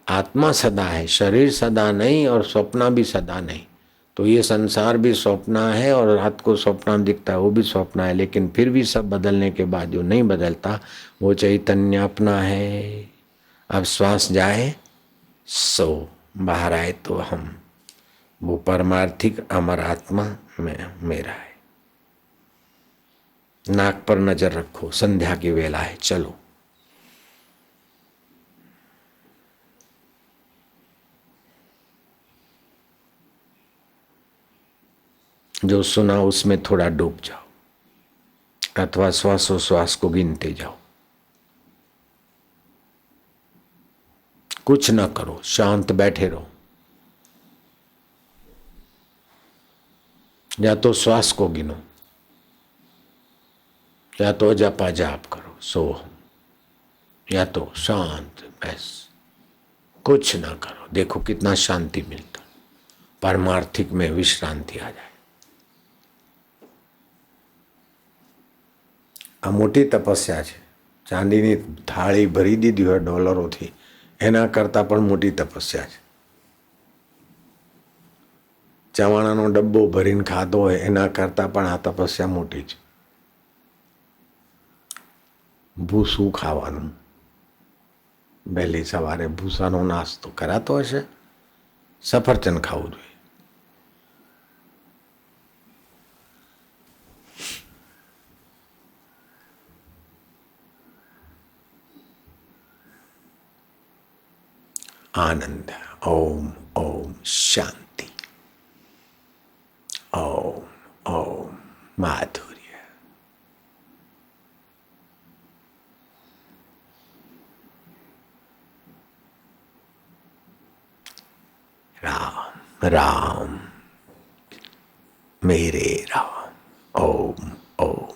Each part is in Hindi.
आत्मा सदा है, शरीर सदा नहीं और स्वप्न भी सदा नहीं। तो ये संसार भी स्वप्न है और रात को स्वप्न दिखता है वो भी स्वप्न है, लेकिन फिर भी सब बदलने के बाद जो नहीं बदलता वो चैतन्य अपना है। अब श्वास जाए सो, बाहर आए तो हम, वो परमार्थिक अमर आत्मा में मेरा है। नाक पर नजर रखो, संध्या की वेला है, चलो। जो सुना उसमें थोड़ा डूब जाओ अथवा श्वासोश्वास को गिनते जाओ। कुछ न करो, शांत बैठे रहो। या तो श्वास को गिनो या तो जपा जाप करो, सो, या तो शांत, बस कुछ ना करो। देखो कितना शांति मिलता, परमार्थिक में विश्रांति आ जाए। આ મોટી તપસ્યા છે, ચાંદીની થાળી ભરી દીધી હોય ડોલરોથી, એના કરતાં પણ મોટી તપસ્યા છે। ચવાણાનો ડબ્બો ભરીને ખાધો હોય એના કરતાં પણ આ તપસ્યા મોટી છે। ભૂસું ખાવાનું, વહેલી સવારે ભૂસાનો નાસ્તો કરાતો હશે, સફરજન ખાવું જોઈએ। आनंद, ओम ओम शांति, ओम ओम माधुर्य। राम राम मेरे राम, ओम ओम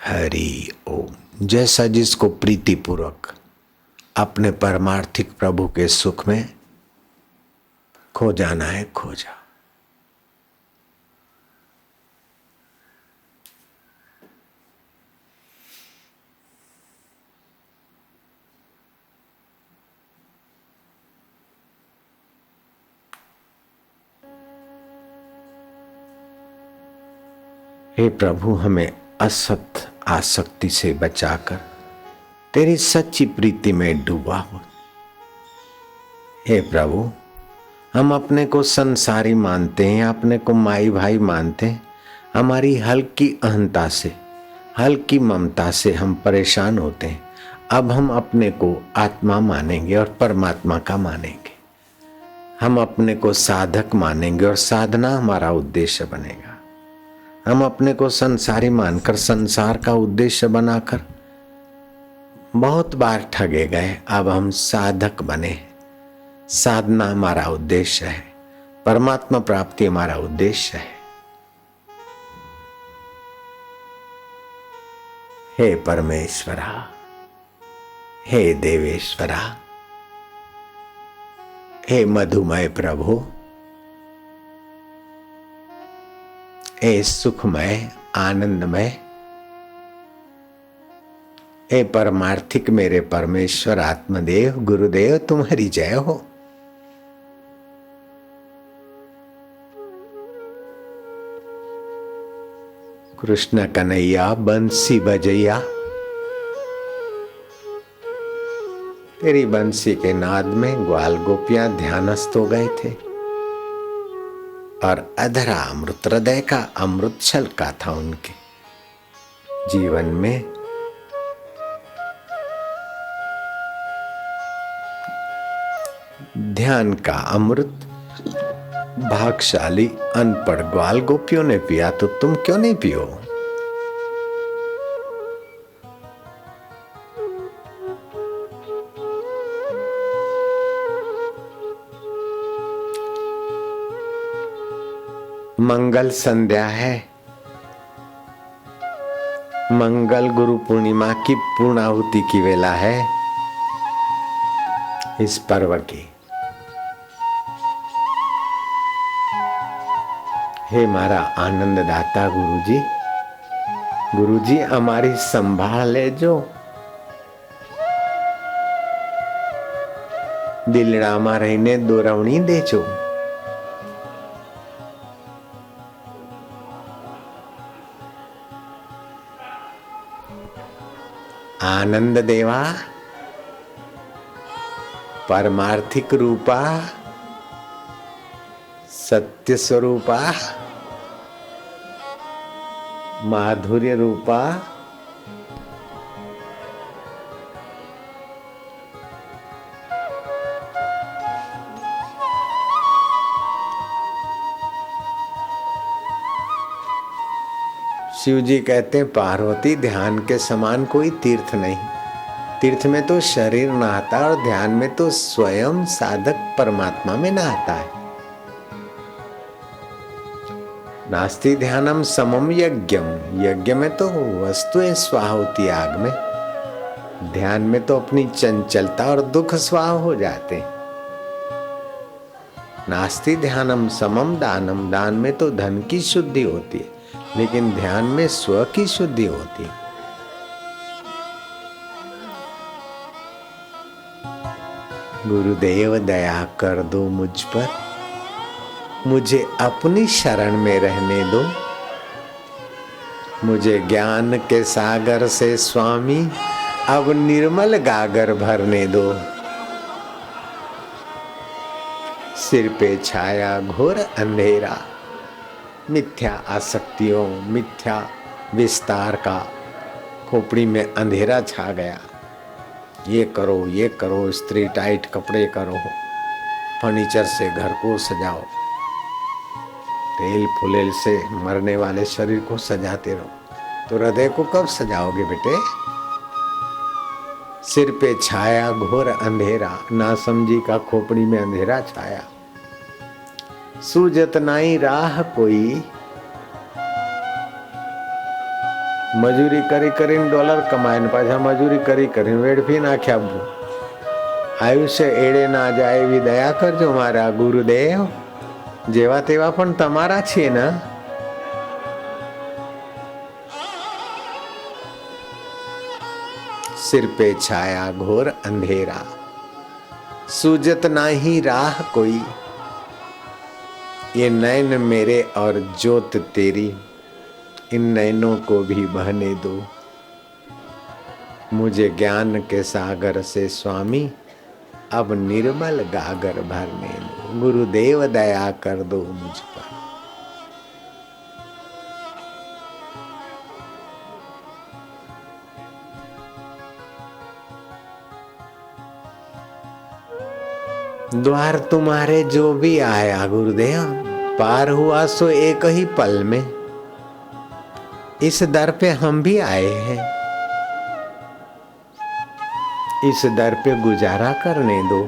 हरि ओम। जैसा जिसको प्रीतिपूर्वक अपने परमार्थिक प्रभु के सुख में खो जाना है, खो जाओ। हे प्रभु, हमें असत आसक्ति से बचाकर तेरी सच्ची प्रीति में डूबा हो। हे प्रभु, हम अपने को संसारी मानते हैं, अपने को माई भाई मानते हैं। हमारी हल्की अहंता से, हल्की ममता से हम परेशान होते हैं। अब हम अपने को आत्मा मानेंगे और परमात्मा का मानेंगे। हम अपने को साधक मानेंगे और साधना हमारा उद्देश्य बनेगा। हम अपने को संसारी मानकर संसार का उद्देश्य बनाकर बहुत बार ठगे गए। अब हम साधक बने, साधना हमारा उद्देश्य है, परमात्मा प्राप्ति हमारा उद्देश्य है। हे परमेश्वरा, हे देवेश्वरा, हे मधुमय प्रभु, हे सुखमय आनंदमय, हे परमार्थिक मेरे परमेश्वर आत्मदेव गुरुदेव, तुम्हारी जय हो। कृष्ण कन्हैया बंसी बजैया, तेरी बंसी के नाद में ग्वाल गोपियां ध्यानस्थ हो गए थे और अधरा अमृत हृदय का अमृत छलका था उनके जीवन में। ध्यान का अमृत भागशाली अनपढ़ ग्वाल गोपियों ने पिया, तो तुम क्यों नहीं पियो? मंगल संध्या है, मंगल गुरु पूर्णिमा की पूर्णाहुति की वेला है। इस पर्व की हे मारा आनंद दाता गुरुजी, गुरुजी हमारी संभाल ले जो। દિલડામાં રહીને દોરવણી દેજો. आनंद देवा, परमार्थिक रूपा, सत्य स्वरूपा, माधुर्य रूपा, शिव जी कहते हैं पार्वती ध्यान के समान कोई तीर्थ नहीं. तीर्थ में तो शरीर नहाता और ध्यान में तो स्वयं साधक परमात्मा में नहाता है. नास्ति ध्यानम समम यज्ञम. यज्ञ में तो वस्तुएं स्वाह होती आग में. ध्यान में तो अपनी चंचलता और दुख स्वाह हो जाते. नास्ति ध्यानम समम दानम. दान में तो धन की शुद्धि होती है, लेकिन ध्यान में स्व की शुद्धि होती है. गुरुदेव दया कर दो मुझ पर, मुझे अपनी शरण में रहने दो. मुझे ज्ञान के सागर से स्वामी अब निर्मल गागर भरने दो. सिर पे छाया घोर अंधेरा, मिथ्या आसक्तियों, मिथ्या विस्तार का खोपड़ी में अंधेरा छा गया. ये करो, स्त्री टाइट कपड़े करो, फर्नीचर से घर को सजाओ, तेल फुलेल से मरने वाले शरीर को सजाते रहो, तो हृदय को कब सजाओगे बेटे? सिर पे छाया घोर अंधेरा, नासमझी का खोपड़ी में अंधेरा छाया. सूझत नाई राह कोई, मजूरी करी करीने डॉलर कमाए पाछा मजूरी करी करीने वेड़फी नाख्या. आयुष्य एड़े ना जाए एवी दया करजो मारा गुरुदेव. जेवा तेवा पण तमारा छे ने. सिर पे छाया घोर अंधेरा, सूझत नाही राह कोई. ये नैन मेरे और ज्योत तेरी, इन नैनों को भी बहने दो. मुझे ज्ञान के सागर से स्वामी अब निर्मल गागर भरने दो. गुरुदेव दया कर दो मुझ पर. द्वार तुम्हारे जो भी आया गुरुदेव, पार हुआ सो एक ही पल में. इस दर पे हम भी आए हैं, इस दर पे गुजारा करने दो.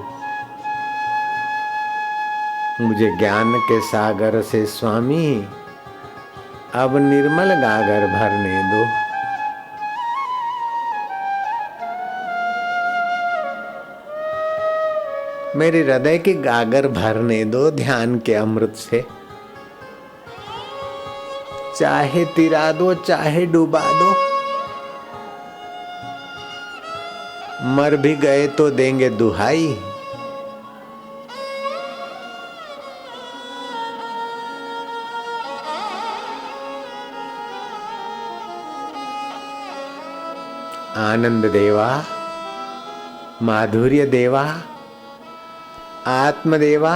मुझे ज्ञान के सागर से स्वामी अब निर्मल गागर भरने दो. मेरे हृदय की गागर भरने दो ध्यान के अमृत से. चाहे तिरा दो, चाहे डुबा दो, मर भी गए तो देंगे दुहाई. आनंद देवा, माधुर्य देवा, आत्मदेवा,